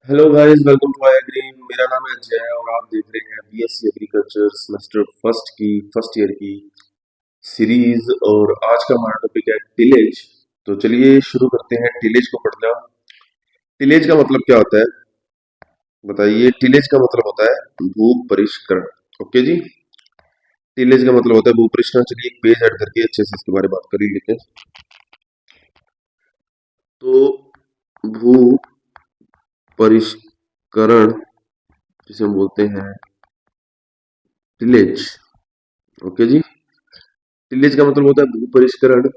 Hello guys, welcome to I green. मेरा नाम है अजय और आप देख रहे हैं बीएससी एग्रीकल्चर सेमेस्टर फर्स्ट की फर्स्ट ईयर की सीरीज। और आज का हमारा टॉपिक है टिलेज। तो चलिए शुरू करते हैं टिलेज को पढ़ना। टिलेज का मतलब क्या होता है बताइए। टिलेज का मतलब होता है भू परिष्करण। ओके जी। टिलेज का मतलब होता है भू परिष्करण। चलिए एक पेज ऐड करके अच्छे से इसके बारे में बात कर ही लेते हैं। तो भू परिष्करण जिसे हम बोलते हैं टिलेज। ओके जी। टिलेज का मतलब होता है भू परिष्करण।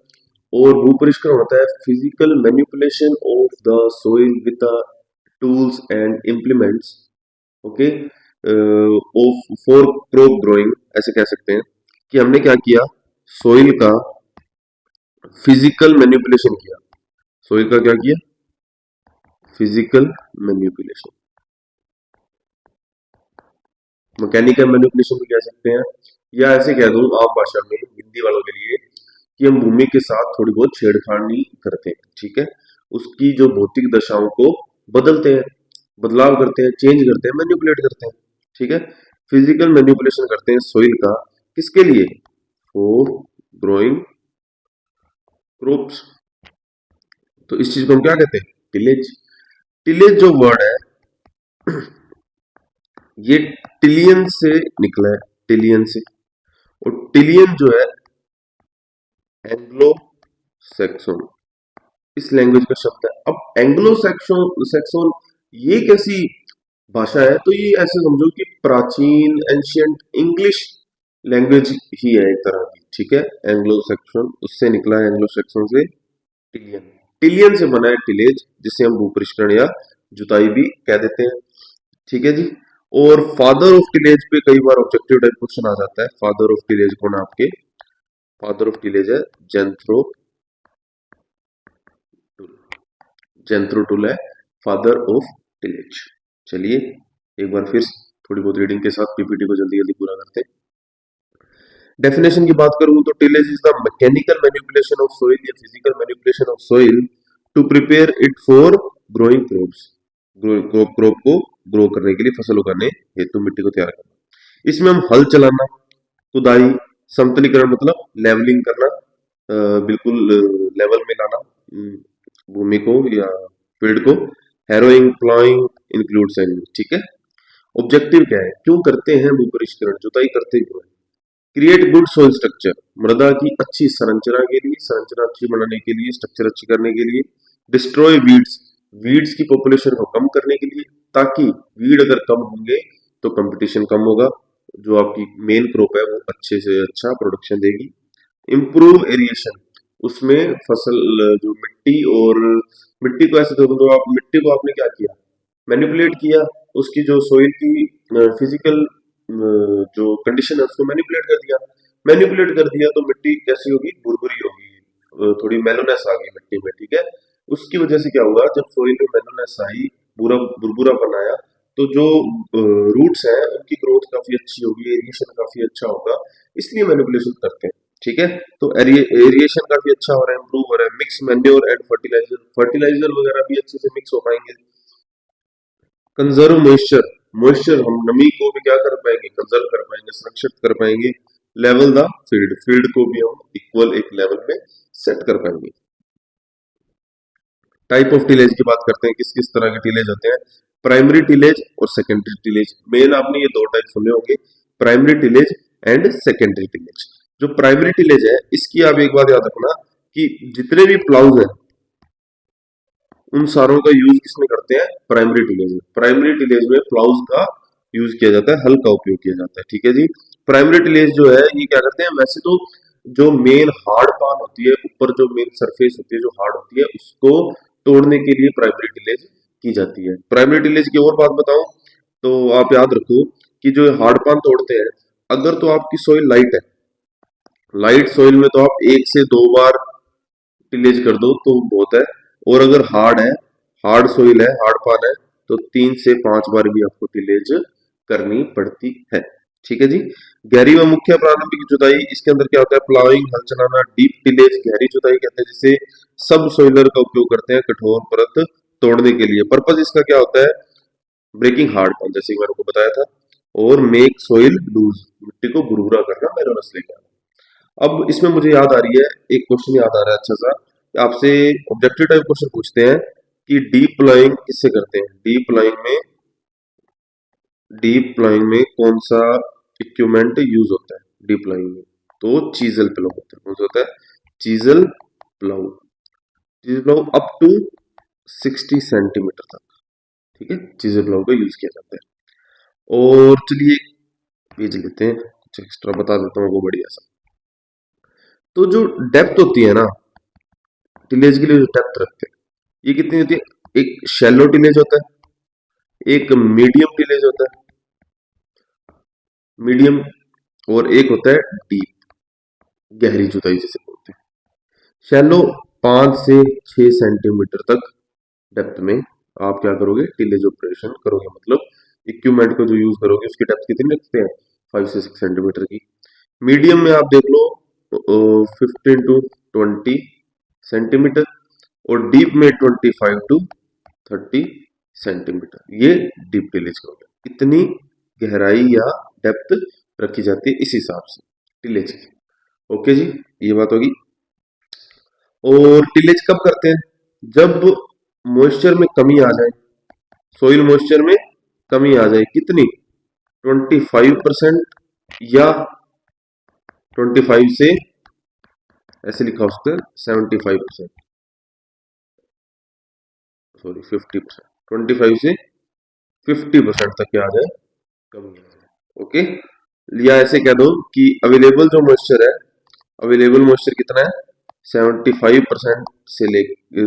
और भू परिष्करण होता है physical manipulation of the soil with the tools and implements. Okay. Of for crop growing, ऐसे कह सकते हैं कि हमने क्या किया, सोइल का फिजिकल मैनिपुलेशन किया। सोइल का क्या किया, फिजिकल मैनिपुलेशन। मैकेनिकल मैनिपुलेशन भी कह सकते हैं, या ऐसे कह दूं आम भाषा में हिंदी वालों के लिए कि हम भूमि के साथ थोड़ी बहुत छेड़खानी करते हैं। ठीक है। उसकी जो भौतिक दशाओं को बदलते हैं, बदलाव करते हैं, चेंज करते हैं, मैनिपुलेट करते हैं। ठीक है। फिजिकल मैनिपुलेशन करते हैं सोइल का, किसके लिए, फॉर ग्रोइंग क्रॉप्स। तो इस चीज को हम क्या कहते हैं, टिलेज। टिलेज जो वर्ड है ये टिलियन से निकला है, टिलियन से। और टिलियन जो है एंग्लो सैक्सन, इस लैंग्वेज का शब्द है। अब एंग्लो सैक्सन सैक्सन ये कैसी भाषा है, तो ये ऐसे समझो कि प्राचीन एंशियंट इंग्लिश लैंग्वेज ही है एक तरह की। ठीक है। एंग्लो सैक्सन उससे निकला है, एंग्लो सैक्सन से टिलियन। टिलियन से बना है टिलेज, जिसे हम भूपरिष्करण या जुताई भी कह देते हैं। ठीक है जी। और फादर ऑफ टिलेज पे कई बार ऑब्जेक्टिव टाइप क्वेश्चन आ जाता है। फादर ऑफ टिलेज कौन है आपके, फादर ऑफ टिलेज है जेंथ्रो टुल। जेंथ्रो टुल है फादर ऑफ टिलेज। चलिए एक बार फिर थोड़ी बहुत रीडिंग के साथ पीपीटी को जल्दी जल्दी पूरा करते हैं। डेफिनेशन की बात करूं तो tillage is the mechanical manipulation of soil या physical manipulation of soil to prepare it for growing crops. Crop को ग्रो करने के लिए, फसल उगाने हेतु मिट्टी को तैयार करना। इसमें हम हल चलाना, खुदाई, समतलीकरण मतलब लेवलिंग करना, बिल्कुल लेवल में लाना भूमि को या पेड़ को, हैरोइंग, प्लॉइंग इंक्लूड्स एंड। ठीक है। ऑब्जेक्टिव क्या है, क्यों करते हैं भूपरिष्करण, जुताई करते क्यों है। क्रिएट गुड सोइल स्ट्रक्चर, मृदा की अच्छी संरचना के लिए, संरचना अच्छी बनाने के लिए, स्ट्रक्चर अच्छी करने के लिए। डिस्ट्रॉय वीड्स, वीड्स की पॉपुलेशन को कम करने के लिए, ताकि वीड अगर कम होंगे तो कंपटीशन कम होगा, जो आपकी मेन क्रॉप है वो अच्छे से अच्छा प्रोडक्शन देगी। इम्प्रूव एरिएशन, उसमें फसल जो मिट्टी और मिट्टी को ऐसे दो, आप मिट्टी को आपने क्या किया, मैनिपुलेट किया, उसकी जो सोइल की फिजिकल जो कंडीशन है उसको मैनिपुलेट कर दिया। मैनिपुलेट कर दिया तो मिट्टी कैसी होगी, बुरबुरी होगी, थोड़ी मेलोनेस आ गई मिट्टी में। ठीक है। उसकी वजह से क्या हुआ, जब सोइल में मेलोनेस आई, बुरा बुरबुरा बनाया, तो जो रूट्स हैं उनकी ग्रोथ काफी अच्छी होगी, एरिएशन काफी अच्छा होगा, इसलिए मैनिपुलेशन करते हैं। ठीक है। तो एरिएशन काफी अच्छा हो रहा है, इंप्रूव हो रहा है। Mix manure and fertiliser, fertiliser वगैरह भी अच्छे से मिक्स हो पाएंगे। कंजर्व मॉइस्चर, मॉइस्चर हम नमी को भी क्या कर पाएंगे, कंजर्व कर पाएंगे, संरक्षित कर पाएंगे। लेवल द फील्ड, फील्ड को भी हम इक्वल एक लेवल में सेट कर पाएंगे। टाइप ऑफ टिलेज की बात करते हैं, किस किस तरह के टिलेज होते हैं। प्राइमरी टिलेज और सेकेंडरी टिलेज, मेन आपने ये दो टाइप सुने होंगे, primary tillage and secondary tillage. जो प्राइमरी टिलेज है इसकी आप एक बात याद रखना कि जितने भी प्लाउज हैं उन सारों का यूज किसमें करते हैं, प्राइमरी टिलेज में। प्राइमरी टिलेज में प्लाउज का यूज किया जाता है, हल का उपयोग किया जाता है। ठीक है जी। प्राइमरी टिलेज जो है ये क्या करते हैं, वैसे तो जो मेन हार्ड पान होती है, ऊपर जो मेन सरफेस होती है जो हार्ड होती है, उसको तोड़ने के लिए प्राइमरी टिलेज की जाती है। प्राइमरी टिलेज की और बात बताऊं तो आप याद रखो कि जो हार्ड पान तोड़ते हैं, अगर तो आपकी सोइल लाइट है, लाइट सोइल में तो आप एक से दो बार टिलेज कर दो तो बहुत है। और अगर हार्ड है, हार्ड सोइल है, हार्ड पान है, तो 3 से 5 बार भी आपको टिलेज करनी पड़ती है। ठीक है जी। गहरी व मुख्य प्रारंभिक जुताई, इसके अंदर क्या होता है, प्लाविंग, हल चलाना। डीप टिलेज, गहरी जुताई कहते हैं जिसे सब सोइलर का उपयोग करते हैं कठोर परत तोड़ने के लिए। पर्पज इसका क्या होता है, ब्रेकिंग हार्ड पॉन जैसे कि मैंने को बताया था, और मेक सोइल लूज, मिट्टी को भुरभुरा करना, मेलोनस लेके आना। अब इसमें मुझे याद आ रही है, एक क्वेश्चन याद आ रहा है अच्छा सा, कि आपसे ऑब्जेक्टिव टाइप क्वेश्चन पूछते हैं कि डीप प्लॉइंग किससे करते हैं। डीप प्लॉइंग में कौन सा इक्विपमेंट यूज होता है डीप प्लॉइंग में? तो चीजल प्लाउ होता है। कौन सा होता है? Chisel plough. Chisel plough up to 60 centimetre तक, ठीक है, चीजल प्लाउ का यूज किया जाता है। और चलिए पेज लेते हैं, कुछ एक्स्ट्रा बता देता हूँ वो बढ़िया सा। तो जो डेप्थ होती है ना, टिलेज के लिए जो डेप्थ रखते हैं, ये कितनी होती है? एक शैलो टिलेज होता है, एक मीडियम टिलेज होता है, मीडियम, और एक होता है डीप, गहरी जुताई जिसे बोलते हैं। शैलो 5 से 6 सेंटीमीटर तक डेप्थ में आप क्या करोगे? टिलेज ऑपरेशन करोगे, मतलब इक्विपमेंट को जो यूज करोगे उसकी डेप्थ कितनी रखते हैं? 5 से 6 सेंटीमीटर की। मीडियम में आप देख लो 15 to 20 सेंटीमीटर, और डीप में 25 to 30 सेंटीमीटर। ये डीप टिलेज का होगा। इतनी गहराई या डेप्थ रखी जाती है इस हिसाब से टिलेज की। ओके जी, ये बात होगी। और टिलेज कब करते हैं? जब मॉइस्चर में कमी आ जाए, सोइल मॉइस्चर में कमी आ जाए, कितनी? 25% या 25 से, ऐसे लिखा हो सकता है 75%, सॉरी 50%, 25 से 50% तक क्या आ जाए? कमी आ जाए। ओके, या ऐसे कह दो कि अवेलेबल जो मॉइस्चर है, अवेलेबल मॉइस्चर कितना है? 75%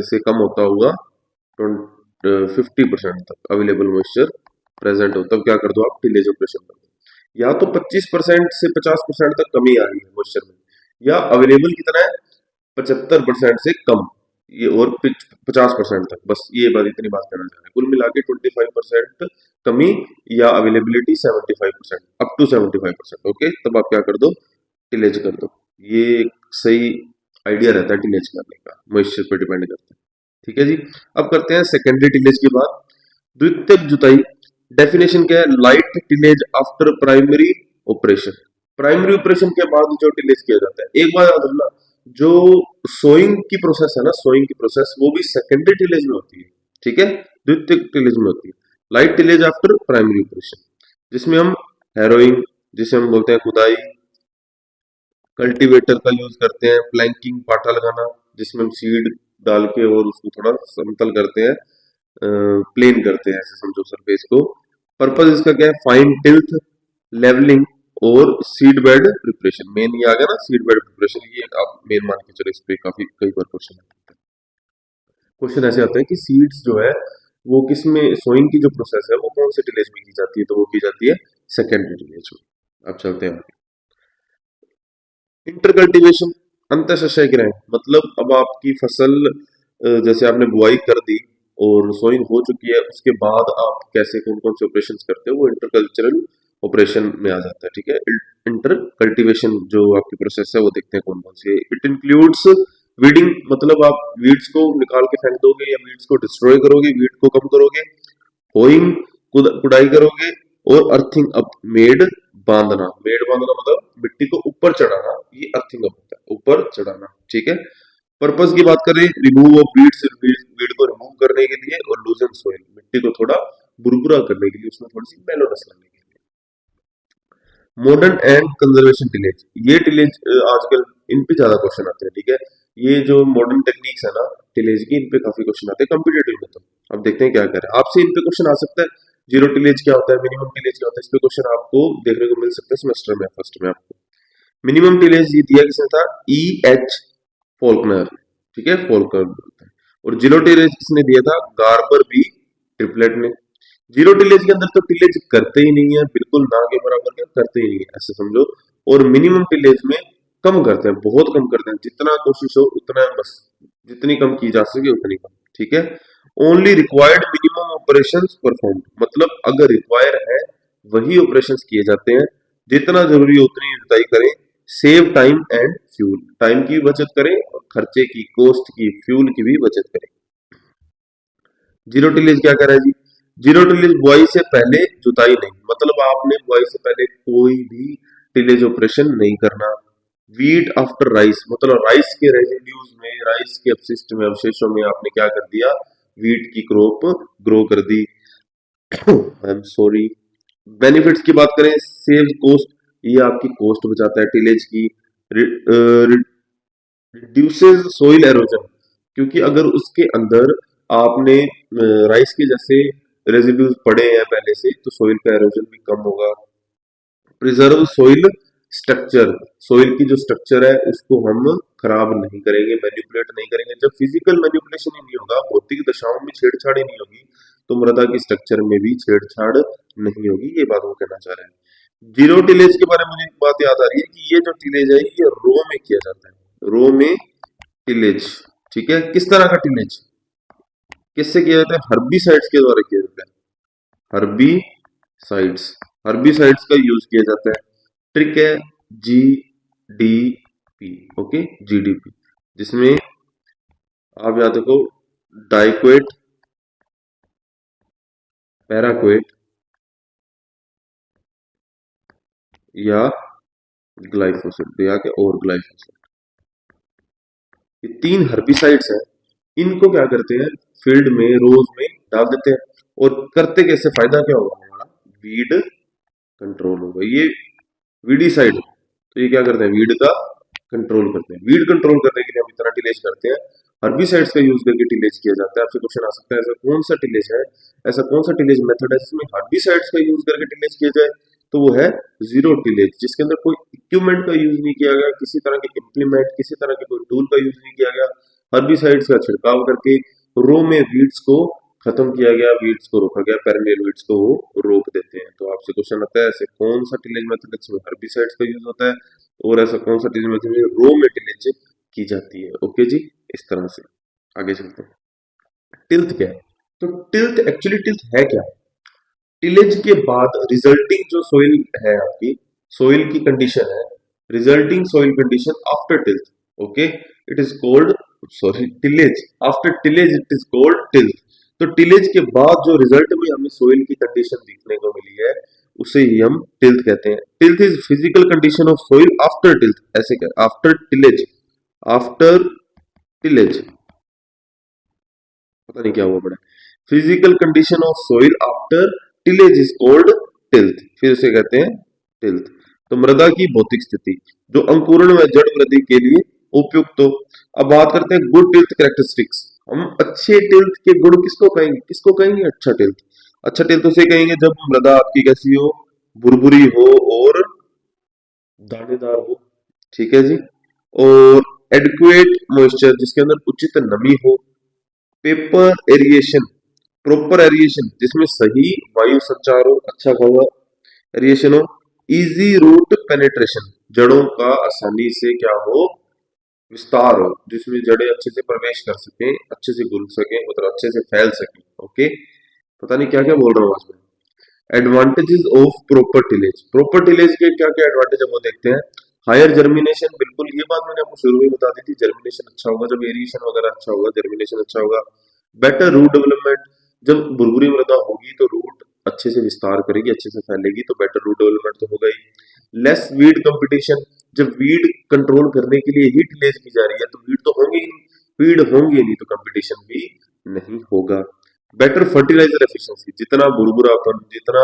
से कम होता हुआ 50% तक अवेलेबल मॉइस्चर प्रेजेंट हो, तब क्या कर दो? आप टिलेज ऑपरेशन कर दो। या तो 25% से 50% तक कमी आ रही है मॉइस्चर में, या अवेलेबल कितना है? 75% से कम, ये और 50% तक, बस ये बात, इतनी बात करना चाह रहे हैं। कुल मिला के 25% कमी, या अवेलेबिलिटी 75%, अप टू 75%। ओके, तब आप क्या कर दो? टिलेज कर दो। ये एक सही आइडिया रहता है टिलेज करने का, मॉइस्चर पर डिपेंड करता है। ठीक है जी। अब करते हैं सेकेंडरी टिलेज की बात। द्वितीयक जुताई, डेफिनेशन क्या है? Light tillage after primary operation. Primary operation के बाद जो टिलेज किया जाता है, एक बार याद रखना, जो सोइंग की प्रोसेस है ना, सोइंग की प्रोसेस वो भी सेकेंडरी टिलेज में होती है, ठीक है, द्वितीयक टिलेज में होती है। Light tillage after primary operation, जिसमें हम हैरोइंग, जिसे हम बोलते हैं खुदाई, कल्टीवेटर का यूज करते हैं, प्लैंकिंग पाटा लगाना, जिसमें हम सीड डाल के और उसको थोड़ा समतल करते हैं, प्लेन करते हैं, ऐसे समझो सरफेस को। पर्पज इसका क्या है? फाइन टिल्थ, लेवलिंग, और सीड बेड प्रिपरेशन। मेन ये आ गया ना, सीड बेड प्रिपरेशन, ये आप मेन मान के चलो, इस पे काफी कई बार क्वेश्चन आता है। क्वेश्चन ऐसे आता है कि सीड्स जो है वो किसमें, सोइंग की जो प्रोसेस है वो कौन से टिलेज में की जाती है? तो वो की जाती है सेकेंडरी टिलेज में। अब चलते हैं आगे। इंटर कल्टीवेशन, अंतर शस्य गिराएं, मतलब अब आपकी फसल जैसे आपने बुआई कर दी और सोइंग हो चुकी है, उसके बाद आप कैसे कौन कौन से ऑपरेशन करते हो, वो इंटर कल्चरल ऑपरेशन में आ जाता है। ठीक है, इंटर कल्टीवेशन जो आपकी प्रोसेस है वो देखते हैं कौन कौन सी है। इट इंक्लूड्स वीडिंग, मतलब आप वीड्स को निकाल के फेंक दोगे या वीड्स को डिस्ट्रॉय करोगे, वीड को कम करोगे। होइंग, कुडाई करोगे। और अर्थिंग अप, मेड बांधना, मेड बांधना मतलब मिट्टी को ऊपर चढ़ाना, ये अर्थिंग अप होता है, ऊपर चढ़ाना। ठीक है। पर्पस की बात करें, रिमूव ऑफ वीड्स, वीड को रिमूव करने के लिए, और लूजन सोइल, मिट्टी को थोड़ा बुरबुरा करने के लिए, उसमें थोड़ी सी मेलोडस लाने के लिए। मॉडर्न एंड कंजर्वेशन टिलेज, ये टिलेज आजकल इन पे ज्यादा क्वेश्चन आते हैं। ठीक है, ये जो मॉडर्न टेक्निक्स है ना टिलेज की, इन पे काफी क्वेश्चन आते हैं कॉम्पिटेटिव में। तो अब देखते हैं क्या करें, आपसे इन पे क्वेश्चन आ सकता है। जीरो टिलेज क्या होता है, मिनिमम टिलेज क्या होता है, इस पे क्वेश्चन आपको देखने को मिल सकता है सेमेस्टर में, फर्स्ट में आपको। मिनिमम टिलेज ये दिया किसने था? E H Faulkner. ठीक है, फोल्कनर बोलते हैं। और जीरो टिलेज किसने दिया था? गार्बर बी ट्रिपलेट ने। जीरो टिलेज के अंदर तो टिलेज करते ही नहीं है, बिल्कुल ना के बराबर के करते ही नहीं है, ऐसे समझो। और मिनिमम टिलेज में कम करते हैं, बहुत कम करते हैं, जितना कोशिश हो उतना, बस जितनी कम की जा सके उतनी कम। ठीक है। Only required minimum operation perform, मतलब अगर रिक्वायर है वही ऑपरेशन किए जाते हैं, जितना जरूरी हो उतनी जुताई करें। Save time and fuel, time की भी बचत करें और खर्चे की, कॉस्ट की, फ्यूल की भी बचत करें। जीरो टिलेज क्या कर रहा है जी? जीरो टिलेज बुआई से पहले जुताई नहीं, मतलब आपने बुआई से पहले कोई भी टिलेज ऑपरेशन नहीं करना। वीट आफ्टर राइस, मतलब राइस के रेजिड्यूज में, राइस के अपशिष्ट में, अवशेषों में आपने क्या कर दिया, वीट की क्रॉप ग्रो कर दी। I am sorry. बेनिफिट्स की बात करें, सेव कॉस्ट, ये आपकी कॉस्ट बचाता है टिलेज की। रिड्यूसेस सोइल एरोजन, क्योंकि अगर उसके अंदर आपने राइस के जैसे रेजिड्यूज पड़े हैं पहले से, तो सोइल का एरोजन भी कम होगा। प्रिजर्व सोइल स्ट्रक्चर, सोइल की जो स्ट्रक्चर है उसको हम खराब नहीं करेंगे, मैनिपुलेट नहीं करेंगे। जब फिजिकल मैनिपुलेशन ही नहीं होगा, भौतिक दशाओं में छेड़छाड़ ही नहीं होगी, तो मृदा की स्ट्रक्चर में भी छेड़छाड़ नहीं होगी। ये बात वो कहना चाह रहे हैं। जीरो टिलेज के बारे में मुझे एक बात याद आ रही है कि ये जो टिलेज है ये रो में किया जाता है, रो में टिलेज। ठीक है, किस तरह का टिलेज, किससे किया जाता है, हर्बिसाइड्स के द्वारा किया जाता है। हर्बिसाइड्स, हर्बिसाइड्स का यूज किया जाता है। ट्रिक है जीडीपी, ओके, जीडीपी, जिसमें आप याद रखो डाइक्वेट, पैराक्वेट या ग्लाइफोसेट, या क्या और ग्लाइफोसेट, ये तीन हर्बिसाइड्स हैं। इनको क्या करते हैं, फील्ड में, रोज में डाल देते हैं। और करते कैसे, फायदा क्या होगा हमारा, वीड कंट्रोल होगा। ये वीडीसाइड, तो ये क्या करते हैं, वीड का कंट्रोल करते हैं। वीड कंट्रोल करने के लिए हम इतना टिलेज करते हैं, हर्बिसाइड्स का यूज करके टिलेज किया जाता है। आपसे क्वेश्चन आ सकता है ऐसा कौन सा टिलेज है, ऐसा कौन सा टिलेज मेथड है जिसमें हर्बिसाइड्स का यूज करके टिलेज किया जाए, तो वो है जीरो टिलेज, जिसके अंदर कोई इक्विपमेंट का यूज नहीं किया गया, किसी तरह के इम्प्लीमेंट, किसी तरह के कोई टूल का यूज नहीं किया गया। हर्बिसाइड्स का छिड़काव करके रो में वीड्स को खत्म किया गया, वीड्स को रोका गया, पेरिनियल वीड्स को वो रोक देते हैं। तो आपसे क्वेश्चन आता है ऐसे कौन सा टिलेज मेथड जिसमें हर्बिसाइड्स का यूज होता है, और ऐसा कौन सा टिलेज मेथड में रो में टिलेज की जाती है। ओके जी, इस तरह से आगे चलते हैं। टिल्थ क्या है, तो टिल्थ एक्चुअली, टिल्थ है क्या, टिलेज के बाद रिजल्टिंग जो सोइल है आपकी, सोइल की कंडीशन है, resulting soil condition after tilth, okay, it is called, sorry, tillage, after tillage it is called tilth. तो टिलेज के बाद जो रिजल्ट में हमें सोइल की कंडीशन देखने को मिली है, उसे ही हम टिल्थ कहते हैं। Tilth is physical condition of soil after tilth, ऐसे क्या, आफ्टर टिलेज, आफ्टर टिलेज, पता नहीं क्या हुआ बड़ा, physical condition of soil after tillage is called tilth, फिर उसे कहते हैं टिल्थ। तो मृदा की भौतिक स्थिति जो अंकुरण व जड़ वृद्धि के लिए उपयुक्त हो। अब बात करते हैं गुड टिल्थ कैरेक्टरिस्टिक्स। हम अच्छे टिल्थ के गुण किसको कहेंगे, किसको कहेंगे, अच्छा टिल्थ। अच्छा टिल्थ उसे कहेंगे जब मृदा आपकी कैसी हो, भुरभुरी हो और दानेदार हो, ठीक है जी। और एडिक्वेट मॉइस्चर, जिसके अंदर उचित नमी हो। पेपर एरिएशन, प्रॉपर एरिएशन, जिसमें सही वायु संचार हो, अच्छा खासा एरिएशन हो। इजी रूट पेनेट्रेशन, जड़ों का आसानी से क्या हो, विस्तार हो, जिसमें जड़ें अच्छे से प्रवेश कर सकें, अच्छे से घुल सकें, मतलब अच्छे से फैल सकें। ओके, पता नहीं क्या क्या बोल रहा हूँ आज मैं। Advantages of proper tillage, proper tillage के क्या क्या एडवांटेज है वो देखते हैं। हायर जर्मिनेशन, बिल्कुल ये बात मैंने आपको शुरू में बता दी थी, जर्मिनेशन अच्छा होगा जब एरिएशन वगैरह अच्छा होगा, जर्मिनेशन अच्छा होगा। बेटर रूट डेवलपमेंट, जब बुरबुरी मृदा होगी तो रूट अच्छे से विस्तार करेगी, अच्छे से फैलेगी, तो बेटर रूट डेवलपमेंट तो होगा ही। लेस वीड कंपटीशन, जब वीड कंट्रोल करने के लिए ही टिलेज की जा रही है तो वीड तो होंगे ही नहीं, वीड होंगे नहीं तो कंपटीशन भी नहीं होगा। बेटर फर्टिलाइजर एफिशिएंसी, जितना बुरबुरापन, जितना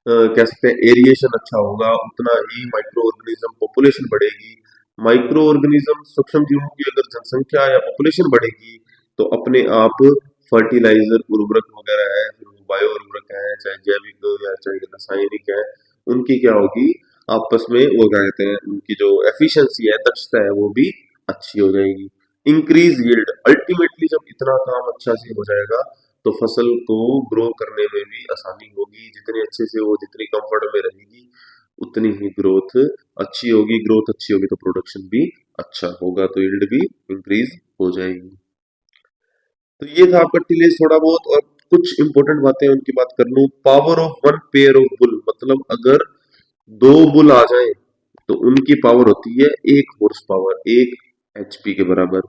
कह सकते हैं एरिएशन अच्छा होगा, उतना ही माइक्रो ऑर्गेनिज्म पॉपुलेशन बढ़ेगी। माइक्रो ऑर्गेनिज्म, सूक्ष्म जीवों की अगर जनसंख्या या पॉपुलेशन बढ़ेगी, तो अपने आप फर्टिलाइजर, उर्वरक वगैरह है, बायो उर्वरक है, चाहे जैविक या चाहे रासायनिक है, उनकी क्या होगी, आपस में वो क्या कहते हैं, उनकी जो एफिशिएंसी है, दक्षता है, वो भी अच्छी हो जाएगी। इंक्रीज यील्ड, अल्टीमेटली जब इतना काम अच्छा से हो जाएगा तो फसल को ग्रो करने में भी आसानी होगी, जितने अच्छे से वो, जितनी कंफर्ट में रहेगी उतनी ही ग्रोथ अच्छी होगी, ग्रोथ अच्छी होगी तो प्रोडक्शन भी अच्छा होगा, तो यील्ड भी इंक्रीज हो जाएगी। तो ये था आपका टिलेज थोड़ा बहुत, और कुछ इंपॉर्टेंट बातें उनकी बात कर लूं। Power of one pair of bull, मतलब अगर दो बुल आ जाए तो उनकी पावर होती है 1 हॉर्स पावर, 1 HP के बराबर।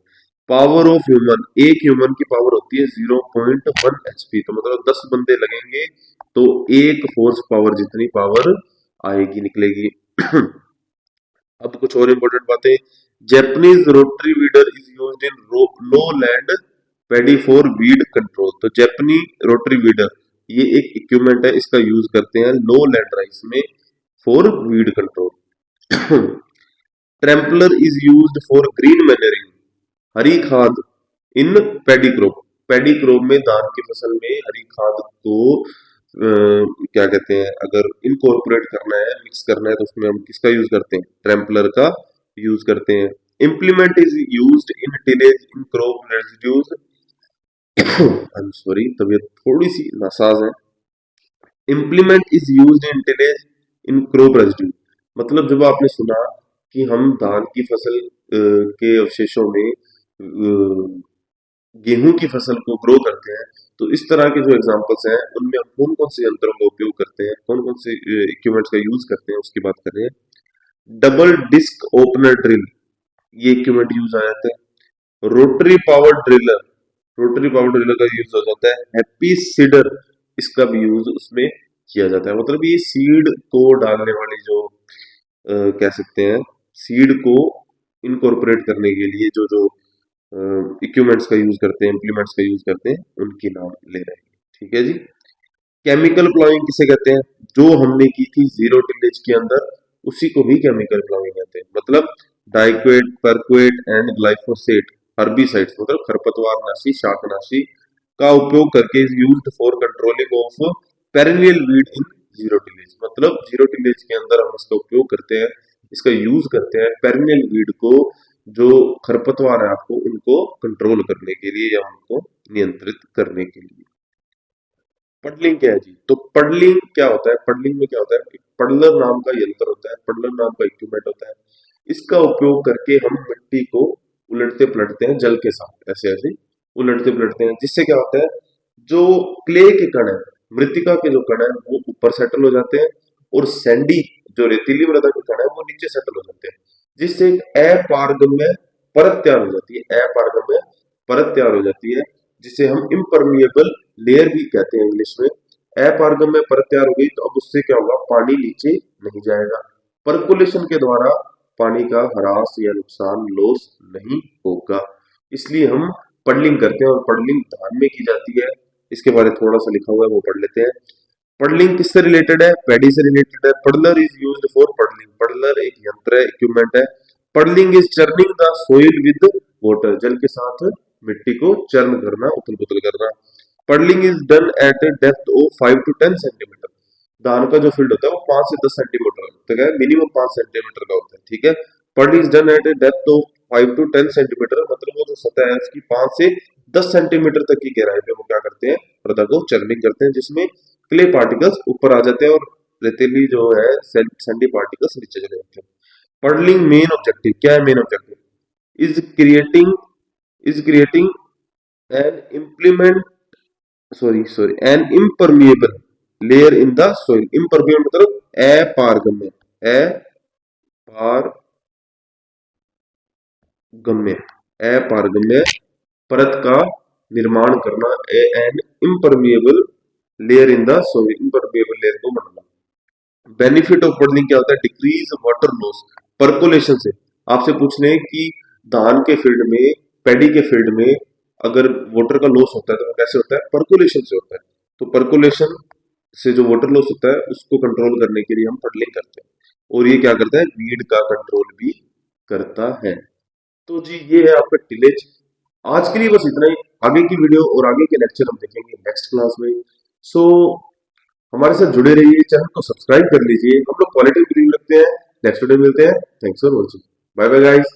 पावर ऑफ ह्यूमन, एक ह्यूमन की पावर होती है 0.1 HP, तो मतलब 10 बंदे लगेंगे तो एक फोर्स पावर जितनी पावर आएगी, निकलेगी। अब कुछ और इंपॉर्टेंट बातें। Japanese rotary weeder is used in low land paddy for weed control. तो जैपनी रोटरी वीडर ये एक इक्विपमेंट है, इसका यूज करते हैं लो लैंड राइस में for weed control. Trampler is used for green manuring, हरी खाद in paddy crop. Paddy crop में धान की फसल में हरी खाद को क्या कहते हैं, अगर इनकॉर्पोरेट करना है, मिक्स करना है, तो उसमें हम किसका यूज करते हैं, ट्रैम्पलर का यूज करते हैं। Implement is used in tillage in crop residues. I am sorry, तबीयत थोड़ी सी नासाज है। Implement is used in tillage in crop residue, मतलब जब आपने सुना कि हम धान की फसल के अवशेषों में गेहूं की फसल को ग्रो करते हैं, तो इस तरह के जो एग्जांपल्स हैं उनमें हम कौन कौन से यंत्रों का उपयोग करते हैं, कौन कौन से इक्विपमेंट्स का यूज करते हैं, उसकी बात कर रहे हैं। डबल डिस्क ओपनर ड्रिल, ये इक्विपमेंट यूज आ जाते हैं। Rotary power driller, rotary power driller का यूज हो जाता है। हैप्पी सीडर, इसका भी यूज उसमें किया जाता है। मतलब ये सीड को डालने वाली जो कह सकते हैं, सीड को इनकॉर्पोरेट करने के लिए जो जो इक्विपमेंट्स का यूज करते हैं, इम्प्लीमेंट्स का यूज करते हैं, उनकी नाम ले रहे हैं। ठीक है जी। केमिकल प्लाविंग किसे कहते हैं, जो हमने की थी जीरो टिलेज के अंदर, उसी को भी केमिकल प्लाविंग कहते हैं। मतलब diquat, paraquat and glyphosate herbicides, मतलब खरपतवार नाशी, शाकनाशी का उपयोग करके is used for controlling of perennial weed in zero tillage. मतलब जीरो टिलेज के अंदर हम इसका उपयोग करते हैं, इसका यूज करते हैं पेरिनियल वीड को, जो खरपतवार है आपको उनको कंट्रोल करने के लिए या उनको नियंत्रित करने के लिए। पडलिंग क्या है जी, तो पडलिंग क्या होता है, पडलिंग में क्या होता है, एक पडलर नाम का यंत्र होता है, पडलर नाम का इक्विपमेंट होता है। इसका उपयोग करके हम मिट्टी को उलटते पलटते हैं जल के साथ, ऐसे ऐसे उलटते पलटते हैं, जिससे क्या होता है, जो क्ले के कण है, मृतिका के जो कण है वो ऊपर सेटल हो जाते हैं, और सैंडी जो रेतीली मृदा के कण है वो नीचे सेटल हो जाते हैं, जिससे एक अपारगम्य परत तैयार हो जाती है, अपारगम्य परत तैयार हो जाती है, जिसे हम इम्परमिएबल लेयर भी कहते हैं इंग्लिश में। अपारगम्य परत तैयार हो गई तो अब उससे क्या होगा, पानी नीचे नहीं जाएगा, परकुलेशन के द्वारा पानी का ह्रास या नुकसान, लॉस नहीं होगा, इसलिए हम पडलिंग करते हैं। और पडलिंग धान में की जाती है, इसके बारे में थोड़ा सा लिखा हुआ है, वो पढ़ लेते हैं। पडलिंग किससे रिलेटेड है, पैडी से रिलेटेड है। पडलर इज यूज्ड फॉर पडलिंग, पडलर एक यंत्र है, इक्विपमेंट है। Puddling is churning the soil with water, जल के साथ मिट्टी को चर्न करना, उथल पुथल करना। Puddling is done at A depth of 5 to 10 centimetre, धान का जो फील्ड होता है वो 5 से 10 सेंटीमीटर तक है, मिनिमम 5 सेंटीमीटर का होता है। ठीक है, puddling is done at A depth of 5 to 10 centimetre, मतलब वो जो सतह है उसकी 5 से 10 सेंटीमीटर तक की गहराई पे वो क्या करते हैं, मृदा को चर्निंग करते हैं, जिसमें क्ले पार्टिकल्स ऊपर आ जाते हैं और रेतीली जो है सैंडी पार्टिकल्स नीचे चले जाते हैं। पडलिंग मेन ऑब्जेक्टिव क्या है, main objective is creating an implement an impermeable layer in the soil. Impermeable मतलब अपारगम्य, अपारगम्य, अपारगम्य परत का निर्माण करना, an impermeable layer in the soil, impermeable layer को बनाना। बेनिफिट ऑफ पडलिंग क्या होता है, डिक्रीज वाटर लॉस परकोलेशन से। आपसे पूछ रहे हैं कि धान के फील्ड में, पैडी के फील्ड में अगर वाटर का लॉस होता है तो वो कैसे होता है, परकोलेशन से होता है। तो परकोलेशन से जो वाटर लॉस होता है उसको कंट्रोल करने के लिए हम पडलिंग करते हैं, और ये क्या करता है, वीड का कंट्रोल भी करता है। तो जी ये है आपका टिलेज। आज के लिए बस इतना ही, आगे की वीडियो और आगे के लेक्चर हम देखेंगे नेक्स्ट क्लास में। सो हमारे साथ जुड़े रहिए, चैनल को सब्सक्राइब कर लीजिए, हम लोग क्वालिटी बिलीव रखते हैं। नेक्स्ट वीडियो मिलते हैं, thanks for watching, bye bye guys.